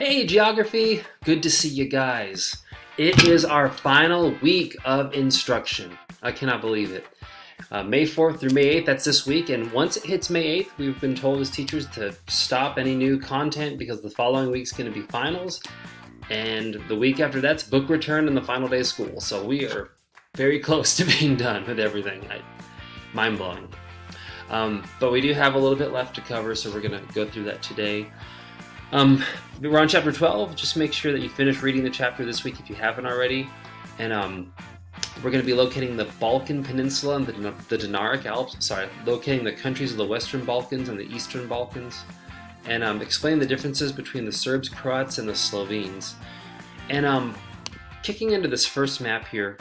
Hey, geography! Good to see you guys. It is our final week of instruction. I cannot believe it. May 4th through May 8th, that's this week, and once it hits May 8th, we've been told as teachers to stop any new content because the following week's going to be finals, and the week after that's book return and the final day of school. So we are very close to being done with everything. Mind-blowing. But we do have a little bit left to cover, so we're going to go through that today. We're on chapter 12. Just make sure that you finish reading the chapter this week if you haven't already. And we're going to be locating the Balkan Peninsula and the Dinaric Alps. Locating the countries of the Western Balkans and the Eastern Balkans. And explain the differences between the Serbs, Croats, and the Slovenes. And kicking into this first map here.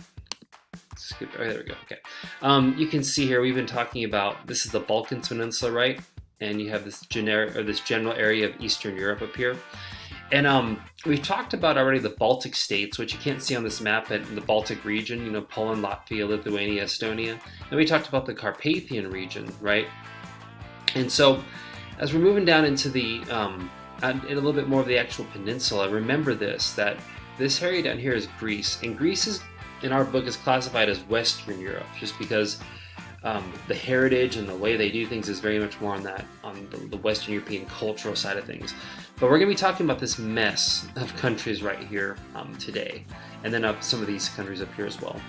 There we go. Okay. You can see here we've been talking about, this is the Balkan Peninsula, right? And you have this general area of Eastern Europe up here. And we've talked about already the Baltic states, which you can't see on this map, but in the Baltic region, Poland, Latvia, Lithuania, Estonia. And we talked about the Carpathian region, right? And so as we're moving down into the, a little bit more of the actual peninsula, remember that this area down here is Greece. And Greece is, in our book, is classified as Western Europe, just because the heritage and the way they do things is very much more on the Western European cultural side of things. But we're going to be talking about this mess of countries right here today, and then some of these countries up here as well.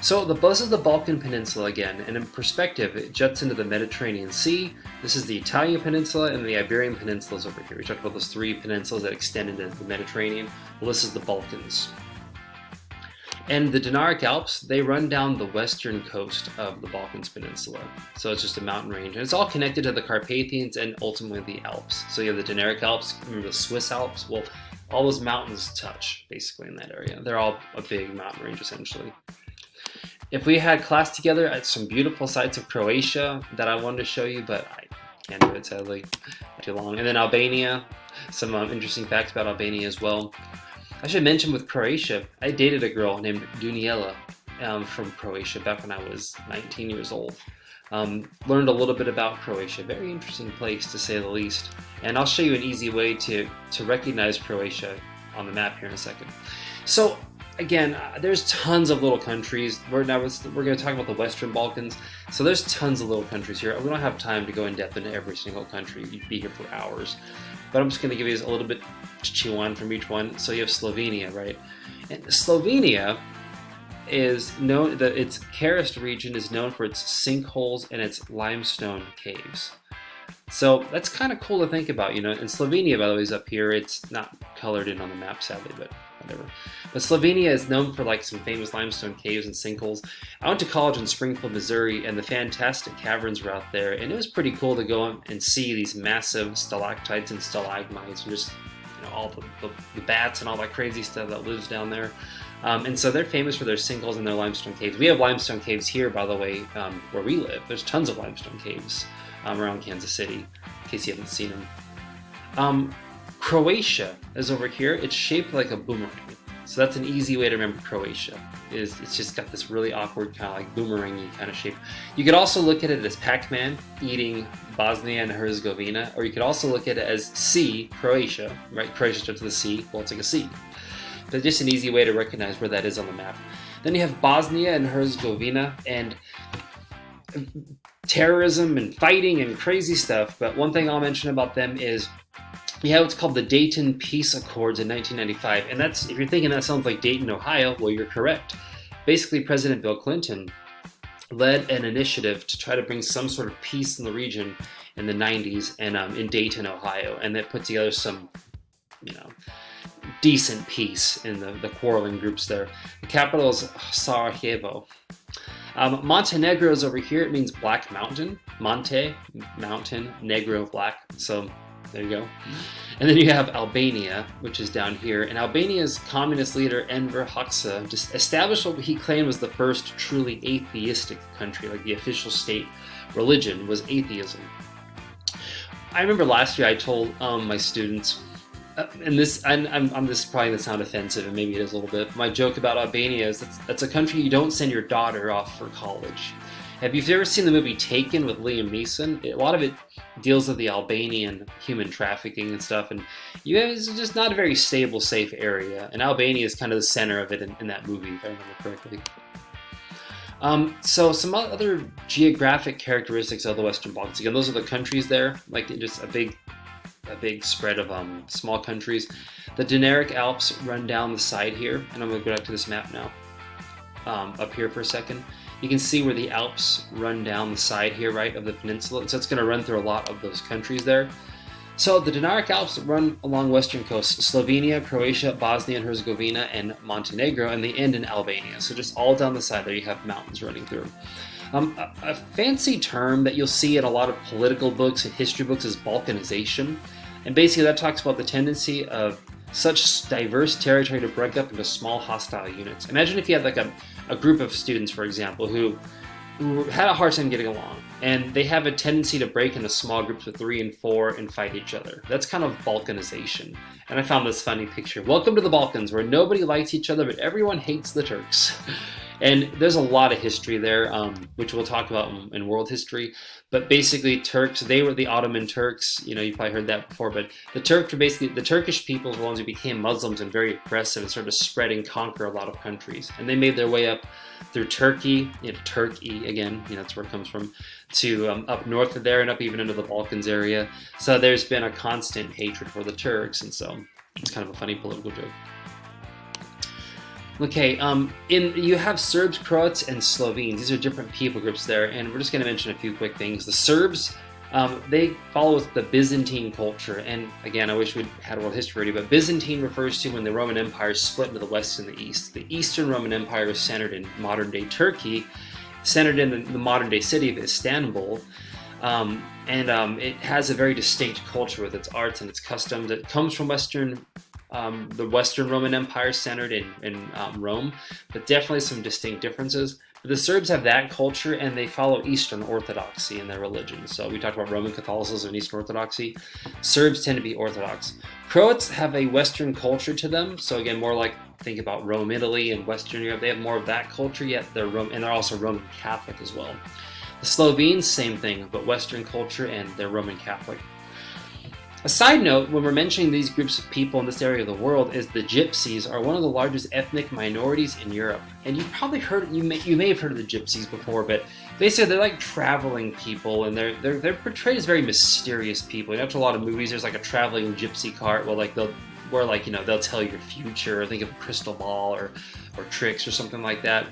So this is the Balkan Peninsula again, and in perspective, it juts into the Mediterranean Sea. This is the Italian Peninsula, and the Iberian Peninsula is over here. We talked about those three peninsulas that extend into the Mediterranean. Well, this is the Balkans. And the Dinaric Alps, they run down the western coast of the Balkans Peninsula. So it's just a mountain range. And it's all connected to the Carpathians and ultimately the Alps. So you have the Dinaric Alps, remember the Swiss Alps? Well, all those mountains touch, basically, in that area. They're all a big mountain range, essentially. If we had class together at some beautiful sites of Croatia that I wanted to show you, but I can't do it, sadly. Too long. And then Albania, some interesting facts about Albania as well. I should mention with Croatia, I dated a girl named Duniela from Croatia back when I was 19 years old. Learned a little bit about Croatia. Very interesting place, to say the least. And I'll show you an easy way to recognize Croatia on the map here in a second. So again, there's tons of little countries. We're going to talk about the Western Balkans. So there's tons of little countries here. We don't have time to go in depth into every single country. You'd be here for hours. But I'm just going to give you a little bit to chew on from each one. So you have Slovenia, right? And Slovenia is known, its Karst region is known for its sinkholes and its limestone caves. So that's kind of cool to think about, And Slovenia, by the way, is up here. It's not colored in on the map, sadly, but whatever. But Slovenia is known for some famous limestone caves and sinkholes. I went to college in Springfield, Missouri, and the fantastic caverns were out there, and it was pretty cool to go and see these massive stalactites and stalagmites, and just all the bats and all that crazy stuff that lives down there. And so they're famous for their sinkholes and their limestone caves. We have limestone caves here, by the way, where we live. There's tons of limestone caves around Kansas City, in case you haven't seen them. Croatia is over here. It's shaped like a boomerang. So that's an easy way to remember Croatia. It's just got this really awkward kind of like boomerang-y kind of shape. You could also look at it as Pac-Man eating Bosnia and Herzegovina, or you could also look at it as C, Croatia, right? Croatia starts with a C. Well, it's like a C. But just an easy way to recognize where that is on the map. Then you have Bosnia and Herzegovina, and terrorism and fighting and crazy stuff. But one thing I'll mention about them is we have what's called the Dayton Peace Accords in 1995. And that's, if you're thinking that sounds like Dayton, Ohio, well, you're correct. Basically, President Bill Clinton led an initiative to try to bring some sort of peace in the region in the 90s and in Dayton, Ohio. And that put together some, decent peace in the quarreling groups there. The capital is Sarajevo. Montenegro is over here. It means Black Mountain. Monte, mountain, negro, black. So there you go. And then you have Albania, which is down here. And Albania's communist leader, Enver Hoxha, just established what he claimed was the first truly atheistic country. Like the official state religion was atheism. I remember last year I told my students, and this is probably going to sound offensive, and maybe it is a little bit. My joke about Albania is that's a country you don't send your daughter off for college. Have you ever seen the movie Taken with Liam Neeson? A lot of it deals with the Albanian human trafficking and stuff, and you guys are just not a very stable, safe area. And Albania is kind of the center of it in that movie, if I remember correctly. So some other geographic characteristics of the Western Balkans. Again, those are the countries there, like just a big spread of small countries. The Dinaric Alps run down the side here, and I'm going to go back to this map now. Up here for a second. You can see where the Alps run down the side here, right, of the peninsula. And so it's going to run through a lot of those countries there. So the Dinaric Alps run along western coast, Slovenia, Croatia, Bosnia and Herzegovina, and Montenegro, and they end in Albania. So just all down the side there, you have mountains running through. A fancy term that you'll see in a lot of political books and history books is Balkanization. And basically that talks about the tendency of such diverse territory to break up into small hostile units. Imagine if you had like a group of students, for example, who had a hard time getting along, and they have a tendency to break into small groups of 3 and 4 and fight each other. That's kind of Balkanization. And I found this funny picture. Welcome to the Balkans, where nobody likes each other, but everyone hates the Turks. And there's a lot of history there, which we'll talk about in world history. But basically, Turks, they were the Ottoman Turks. You know, you probably heard that before. But the Turks were basically, the Turkish peoples were the ones who became Muslims and very aggressive and started to spread and conquer a lot of countries. And they made their way up through Turkey, Turkey again, that's where it comes from, to up north of there and up even into the Balkans area. So there's been a constant hatred for the Turks, and so it's kind of a funny political joke. Okay, you have Serbs, Croats, and Slovenes. These are different people groups there, and we're just going to mention a few quick things. The Serbs, they follow the Byzantine culture, and again, I wish we'd had world history already, but Byzantine refers to when the Roman Empire split into the West and the East. The Eastern Roman Empire is centered in modern-day Turkey, centered in the modern-day city of Istanbul, and it has a very distinct culture with its arts and its customs. It comes from the Western Roman Empire centered in Rome, but definitely some distinct differences. But the Serbs have that culture, and they follow Eastern Orthodoxy in their religion. So we talked about Roman Catholicism and Eastern Orthodoxy. Serbs tend to be Orthodox. Croats have a Western culture to them. So again, more like think about Rome, Italy, and Western Europe. They have more of that culture, yet they're and they're also Roman Catholic as well. The Slovenes, same thing, but Western culture, and they're Roman Catholic. A side note, when we're mentioning these groups of people in this area of the world, is the Gypsies are one of the largest ethnic minorities in Europe. And you've probably heard, you may have heard of the Gypsies before, but basically they're like traveling people, and they're portrayed as very mysterious people. You watch a lot of movies, there's like a traveling gypsy cart where they'll tell your future, or think of a crystal ball or tricks or something like that.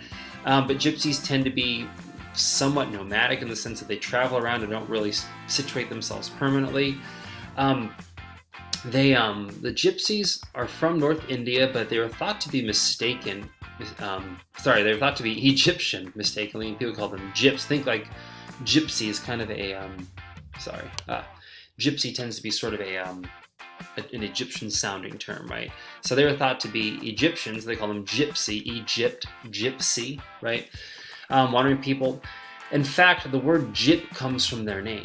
But Gypsies tend to be somewhat nomadic in the sense that they travel around and don't really situate themselves permanently. The Gypsies are from North India, but they were thought to be mistaken. They were thought to be Egyptian mistakenly, and people call them Gyps. Think like Gypsy is kind of Gypsy tends to be sort of an Egyptian sounding term, right? So they were thought to be Egyptians. They call them Gypsy, Gypsy, right? Wandering people. In fact, the word gyp comes from their name.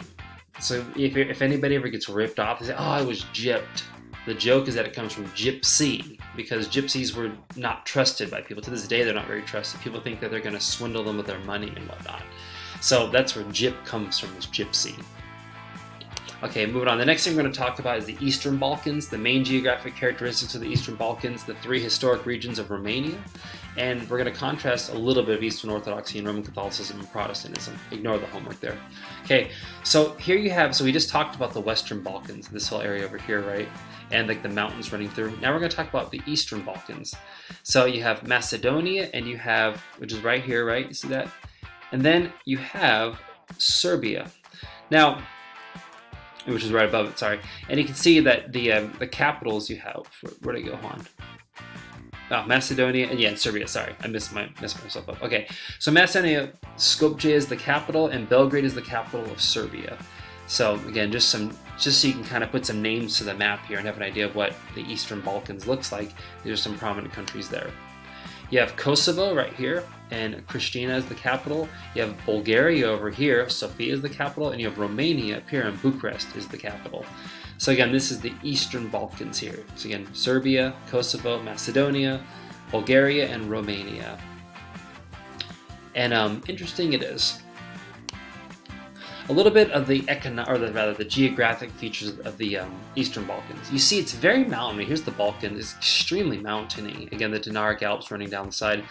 So if anybody ever gets ripped off, they say, "Oh, I was gypped." The joke is that it comes from gypsy, because gypsies were not trusted by people. To this day, they're not very trusted. People think that they're going to swindle them with their money and whatnot. So that's where gyp comes from, is gypsy. Okay, moving on. The next thing we're going to talk about is the Eastern Balkans, the main geographic characteristics of the Eastern Balkans, the 3 historic regions of Romania, and we're going to contrast a little bit of Eastern Orthodoxy and Roman Catholicism and Protestantism. Ignore the homework there. Okay, so here you have, so we just talked about the Western Balkans, this whole area over here, right? And like the mountains running through. Now we're going to talk about the Eastern Balkans. So you have Macedonia, and you have, which is right here, right? You see that? And then you have Serbia. Now, which is right above it, sorry. And you can see that the capitals you have, where did it go on? Oh, Macedonia, and Serbia, sorry. I messed myself up. Okay, so Macedonia, Skopje is the capital, and Belgrade is the capital of Serbia. So again, just so you can kind of put some names to the map here and have an idea of what the Eastern Balkans looks like. These are some prominent countries there. You have Kosovo right here, and Pristina is the capital. You have Bulgaria over here, Sofia is the capital, and you have Romania up here, and Bucharest is the capital. So again, this is the Eastern Balkans here. So again, Serbia, Kosovo, Macedonia, Bulgaria, and Romania. And interesting it is. A little bit of the the geographic features of the Eastern Balkans. You see, it's very mountainy. Here's the Balkans; it's extremely mountainy. Again, the Dinaric Alps running down the side,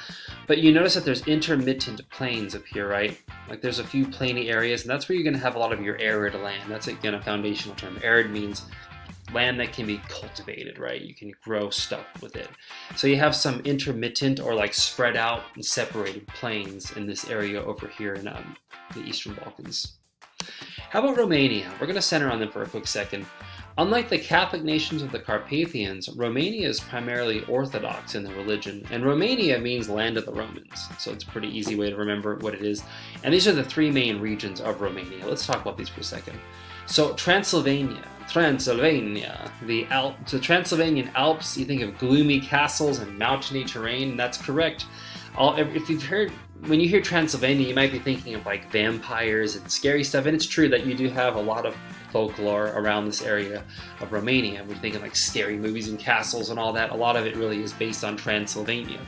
but you notice that there's intermittent plains up here, right? Like there's a few plainy areas, and that's where you're going to have a lot of your arid land. That's again a foundational term. Arid means land that can be cultivated, right? You can grow stuff with it. So you have some intermittent or like spread out and separated plains in this area over here in the Eastern Balkans. How about Romania? We're going to center on them for a quick second. Unlike the Catholic nations of the Carpathians, Romania is primarily Orthodox in their religion, and Romania means land of the Romans, so it's a pretty easy way to remember what it is. And these are the three main regions of Romania. Let's talk about these for a second. So Transylvania, the Transylvanian Alps, you think of gloomy castles and mountainy terrain, and that's correct. When you hear Transylvania, you might be thinking of like vampires and scary stuff, and it's true that you do have a lot of folklore around this area of Romania. We're thinking like scary movies and castles and all that. A lot of it really is based on Transylvania.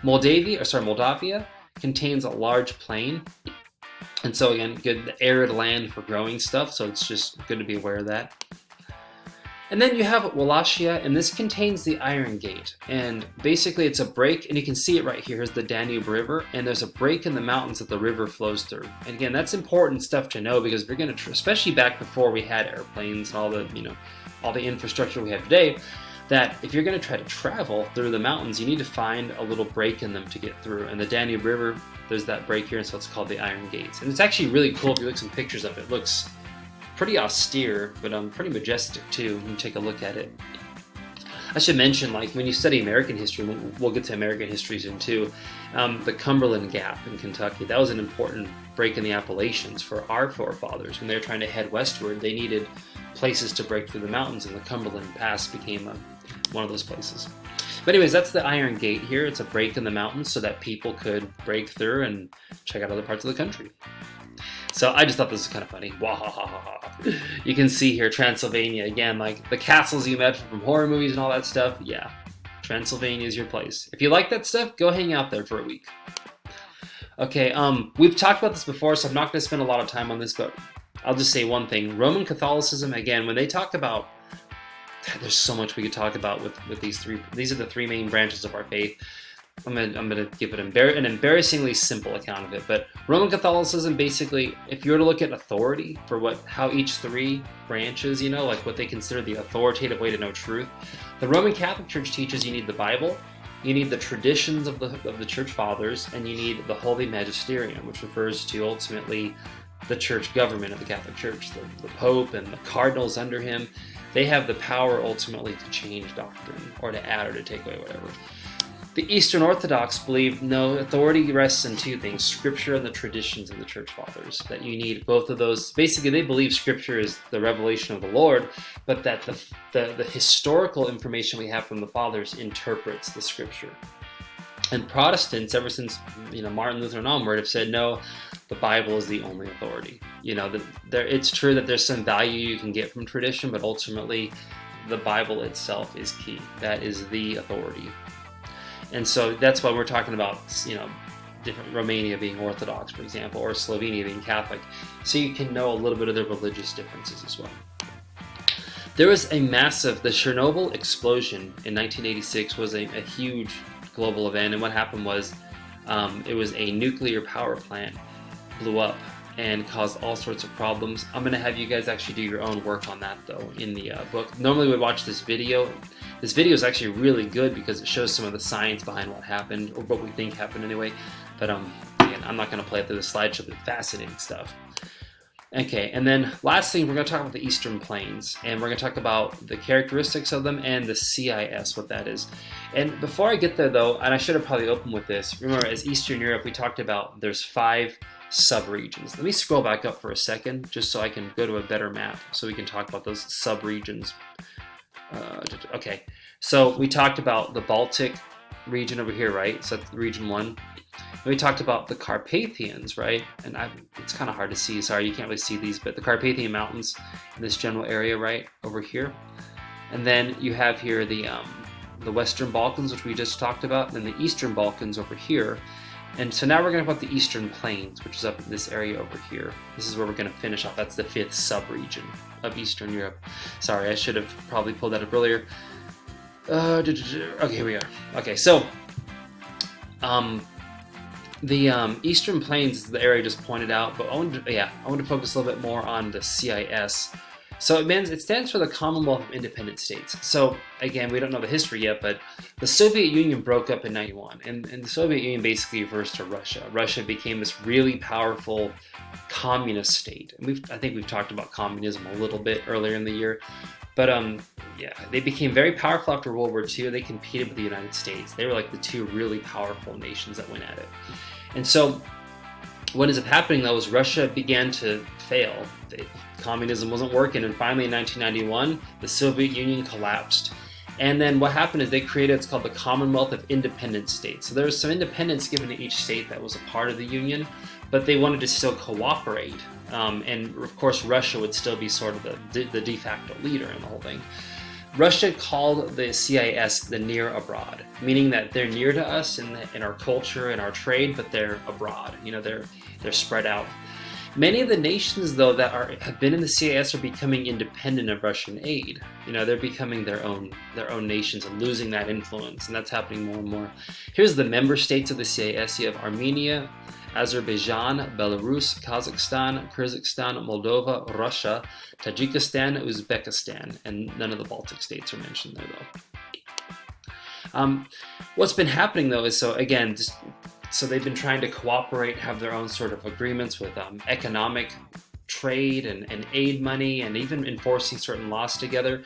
Moldavia contains a large plain, and so again, good arid land for growing stuff, so it's just good to be aware of that. And then you have Wallachia, and this contains the Iron Gate. And basically it's a break, and you can see it right here. Here's the Danube River, and there's a break in the mountains that the river flows through. And again, that's important stuff to know because we're going to, especially back before we had airplanes and all the infrastructure we have today, that if you're going to try to travel through the mountains, you need to find a little break in them to get through. And the Danube River, there's that break here, and so it's called the Iron Gates. And it's actually really cool if you look at some pictures of it. It looks pretty austere, but pretty majestic too. You can take a look at it. I should mention, like when you study American history, we'll get to American history soon too, the Cumberland Gap in Kentucky, that was an important break in the Appalachians for our forefathers. When they were trying to head westward, they needed places to break through the mountains, and the Cumberland Pass became one of those places. But anyways, that's the Iron Gate here. It's a break in the mountains so that people could break through and check out other parts of the country. So I just thought this was kind of funny. Wahahaha. You can see here Transylvania again, like the castles you imagine from horror movies and all that stuff. Yeah, Transylvania is your place. If you like that stuff, go hang out there for a week. Okay, we've talked about this before, so I'm not going to spend a lot of time on this, but I'll just say one thing. Roman Catholicism, again, when they talk about, there's so much we could talk about with these three. These are the three main branches of our faith. I'm gonna give it an embarrassingly simple account of it. But Roman Catholicism, basically, if you were to look at authority for how each three branches, like what they consider the authoritative way to know truth, the Roman Catholic Church teaches you need the Bible, you need the traditions of the Church Fathers, and you need the Holy Magisterium, which refers to ultimately the church government of the Catholic Church, the Pope and the cardinals under him. They have the power ultimately to change doctrine or to add or to take away whatever. The Eastern Orthodox believe no, authority rests in two things, Scripture and the traditions of the Church Fathers, that you need both of those. Basically, they believe Scripture is the revelation of the Lord, but that the historical information we have from the Fathers interprets the Scripture. And Protestants, ever since Martin Luther and onward, have said, no, the Bible is the only authority. It's true that there's some value you can get from tradition, but ultimately, the Bible itself is key. That is the authority. And so that's why we're talking about, different Romania being Orthodox, for example, or Slovenia being Catholic, so you can know a little bit of their religious differences as well. There was the Chernobyl explosion in 1986 was a huge global event, and what happened was it was a nuclear power plant blew up and caused all sorts of problems. I'm going to have you guys actually do your own work on that, though, in the book. Normally we watch this video. This video is actually really good because it shows some of the science behind what happened, or what we think happened anyway. But again, I'm not going to play it through the slideshow, but fascinating stuff. Okay, and then last thing, we're going to talk about the Eastern Plains, and we're going to talk about the characteristics of them and the CIS, what that is. And before I get there, though, and I should have probably opened with this, remember, as Eastern Europe, we talked about there's 5 sub-regions. Let me scroll back up for a second, just so I can go to a better map, so we can talk about those sub-regions. Okay, so we talked about the Baltic region over here, right? So that's region 1. And we talked about the Carpathians, right? And it's kind of hard to see, sorry, you can't really see these, but the Carpathian Mountains in this general area, right, over here. And then you have here the Western Balkans, which we just talked about, and then the Eastern Balkans over here. And so now we're going to talk about the Eastern Plains, which is up in this area over here. This is where we're going to finish off. That's the 5th sub-region of Eastern Europe. Sorry, I should have probably pulled that up earlier. Okay, here we are. Okay, so the Eastern Plains is the area I just pointed out, but I wanted to focus a little bit more on the CIS. So it stands for the Commonwealth of Independent States. So again, we don't know the history yet, but the Soviet Union broke up in 91, and the Soviet Union basically refers to Russia. Russia became this really powerful communist state. And I think we've talked about communism a little bit earlier in the year, but they became very powerful after World War II. They competed with the United States. They were like the two really powerful nations that went at it. And so what ends up happening though is Russia began to fail. Communism wasn't working, and finally in 1991 the Soviet Union collapsed. And then what happened is they created what's called the Commonwealth of Independent States. So there was some independence given to each state that was a part of the Union, but they wanted to still cooperate. And of course Russia would still be sort of the de facto leader in the whole thing. Russia called the CIS the near abroad, meaning that they're near to us in our culture and our trade, but they're abroad. They're spread out. Many of the nations, though, that have been in the CIS are becoming independent of Russian aid. They're becoming their own nations and losing that influence, and that's happening more and more. Here's the member states of the CIS. You have Armenia, Azerbaijan, Belarus, Kazakhstan, Kyrgyzstan, Moldova, Russia, Tajikistan, Uzbekistan, and none of the Baltic states are mentioned there, though. What's been happening, though, is so they've been trying to cooperate, have their own sort of agreements with economic trade and aid money, and even enforcing certain laws together,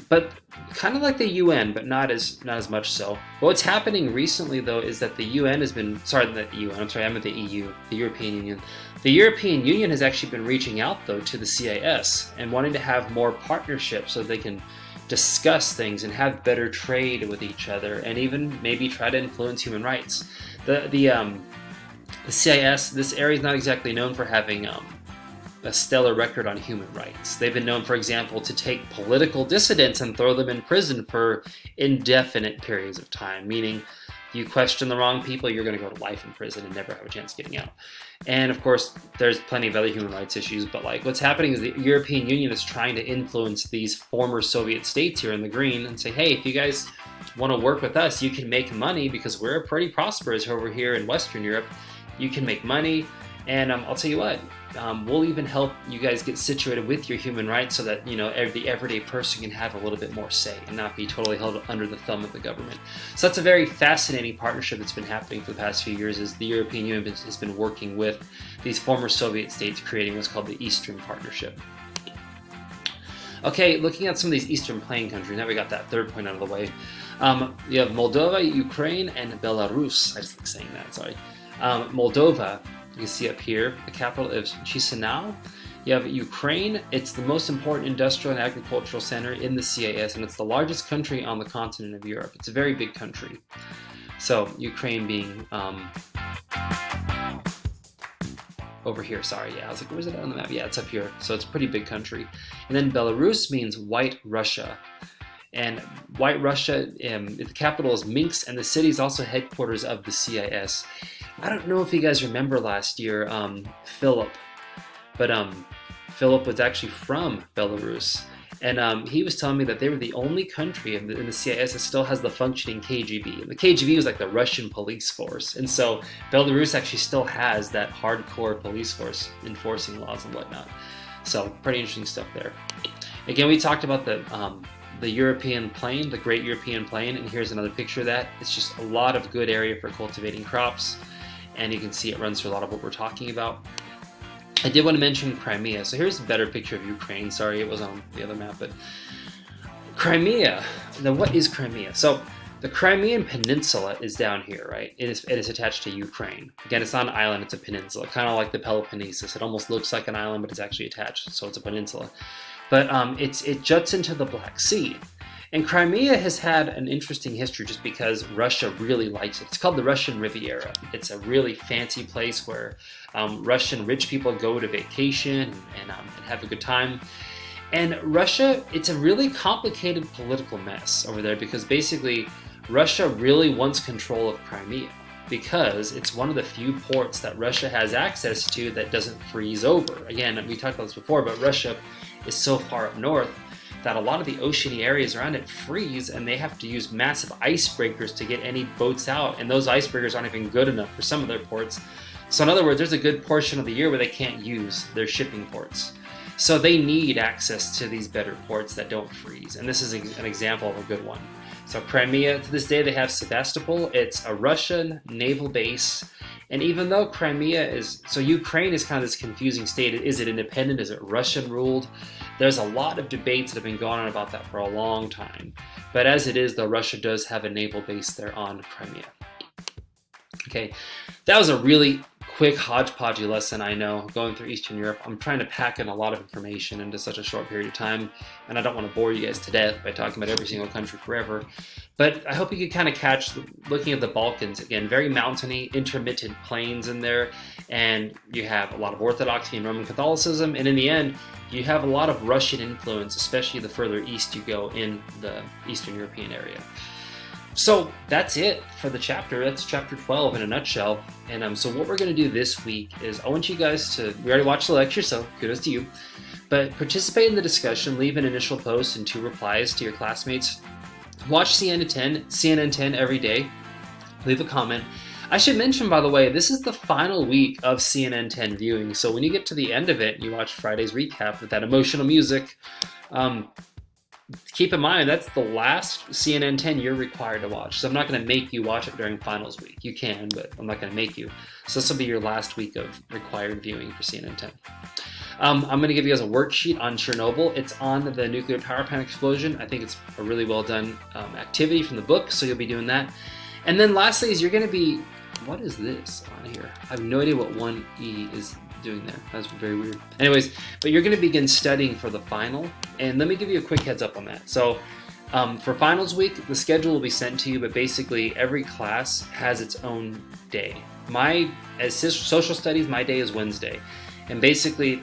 but kind of like the UN, but not as much so. But what's happening recently, though, is that the UN has been, I'm at the EU, the European Union. The European Union has actually been reaching out, though, to the CIS and wanting to have more partnerships so they can discuss things and have better trade with each other, and even maybe try to influence human rights. The CIS, this area is not exactly known for having a stellar record on human rights. They've been known, for example, to take political dissidents and throw them in prison for indefinite periods of time, meaning you question the wrong people, you're going to go to life in prison and never have a chance getting out. And of course, there's plenty of other human rights issues, but what's happening is the European Union is trying to influence these former Soviet states here in the green and say, hey, if you guys want to work with us, you can make money because we're pretty prosperous over here in Western Europe. You can make money, and I'll tell you what, we'll even help you guys get situated with your human rights so that the everyday person can have a little bit more say and not be totally held under the thumb of the government. So that's a very fascinating partnership that's been happening for the past few years, as the European Union has been working with these former Soviet states, creating what's called the Eastern Partnership. Okay, looking at some of these Eastern Plain countries, now we got that third point out of the way. You have Moldova, Ukraine, and Belarus. I just like saying that, sorry. Moldova, you can see up here, the capital is Chisinau. You have Ukraine. It's the most important industrial and agricultural center in the CIS, and it's the largest country on the continent of Europe. It's a very big country. So Ukraine being over here, sorry, yeah, I was like, where's it on the map? Yeah, it's up here. So it's a pretty big country. And then Belarus means White Russia. And White Russia, the capital is Minsk, and the city is also headquarters of the CIS. I don't know if you guys remember last year, Philip, but Philip was actually from Belarus, and he was telling me that they were the only country in the CIS that still has the functioning KGB. And the KGB was like the Russian police force, and so Belarus actually still has that hardcore police force enforcing laws and whatnot. So pretty interesting stuff there. Again, we talked about the European plain, the Great European Plain, and here's another picture of that. It's just a lot of good area for cultivating crops, and you can see it runs through a lot of what we're talking about. I did want to mention Crimea. So here's a better picture of Ukraine. Sorry, it was on the other map, but Crimea. Now, what is Crimea? So the Crimean Peninsula is down here, right? It is attached to Ukraine. Again, it's not an island, it's a peninsula, kind of like the Peloponnesus. It almost looks like an island, but it's actually attached, so it's a peninsula. But it juts into the Black Sea. And Crimea has had an interesting history just because Russia really likes it. It's called the Russian Riviera. It's a really fancy place where Russian rich people go to vacation and have a good time. And Russia, it's a really complicated political mess over there because basically Russia really wants control of Crimea. because it's one of the few ports that Russia has access to that doesn't freeze over. Again, we talked about this before, but Russia is so far up north that a lot of the oceany areas around it freeze, and they have to use massive icebreakers to get any boats out, and those icebreakers aren't even good enough for some of their ports. So in other words, there's a good portion of the year where they can't use their shipping ports. So they need access to these better ports that don't freeze, and this is an example of a good one. So Crimea, to this day, they have Sevastopol. It's a Russian naval base, and even though Crimea is, so Ukraine is kind of this confusing state. Is it independent? Is it Russian ruled? There's a lot of debates that have been going on about that for a long time. But as it is, though, Russia does have a naval base there on Crimea. Okay, that was a really quick hodgepodge lesson, I know, going through Eastern Europe. I'm trying to pack in a lot of information into such a short period of time, and I don't want to bore you guys to death by talking about every single country forever. But I hope you could kind of catch, looking at the Balkans, again, very mountainy, intermittent plains in there, and you have a lot of Orthodoxy and Roman Catholicism, and in the end, you have a lot of Russian influence, especially the further east you go in the Eastern European area. So that's it for the chapter. That's chapter 12 in a nutshell. And so what we're going to do this week is I want you guys to, we already watched the lecture, so kudos to you, but participate in the discussion, leave an initial post and 2 replies to your classmates. Watch CNN 10 every day. Leave a comment. I should mention, by the way, this is the final week of CNN 10 viewing. So when you get to the end of it, you watch Friday's recap with that emotional music. Keep in mind, that's the last CNN 10 you're required to watch. So I'm not going to make you watch it during finals week. You can, but I'm not going to make you. So this will be your last week of required viewing for CNN 10. I'm going to give you guys a worksheet on Chernobyl. It's on the nuclear power plant explosion. I think it's a really well done activity from the book, so you'll be doing that. And then lastly is you're going to be, what is this on here? I have no idea what 1E is doing there. That's very weird. Anyways, but you're going to begin studying for the final, and let me give you a quick heads up on that. So for finals week, the schedule will be sent to you, but basically every class has its own day. As social studies, my day is Wednesday, and basically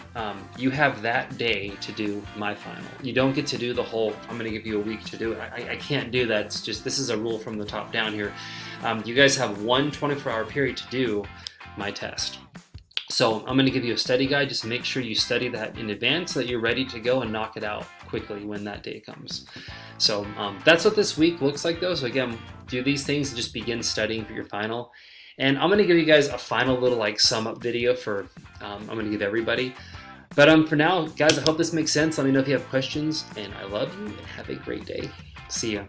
you have that day to do my final. You don't get to do the whole, I'm going to give you a week to do it. I can't do that. It's just, this is a rule from the top down here. You guys have one 24-hour period to do my test. So I'm going to give you a study guide. Just make sure you study that in advance so that you're ready to go and knock it out quickly when that day comes. So that's what this week looks like, though. So again, do these things and just begin studying for your final. And I'm going to give you guys a final little sum up video for I'm going to give everybody. But for now, guys, I hope this makes sense. Let me know if you have questions. And I love you and have a great day. See ya.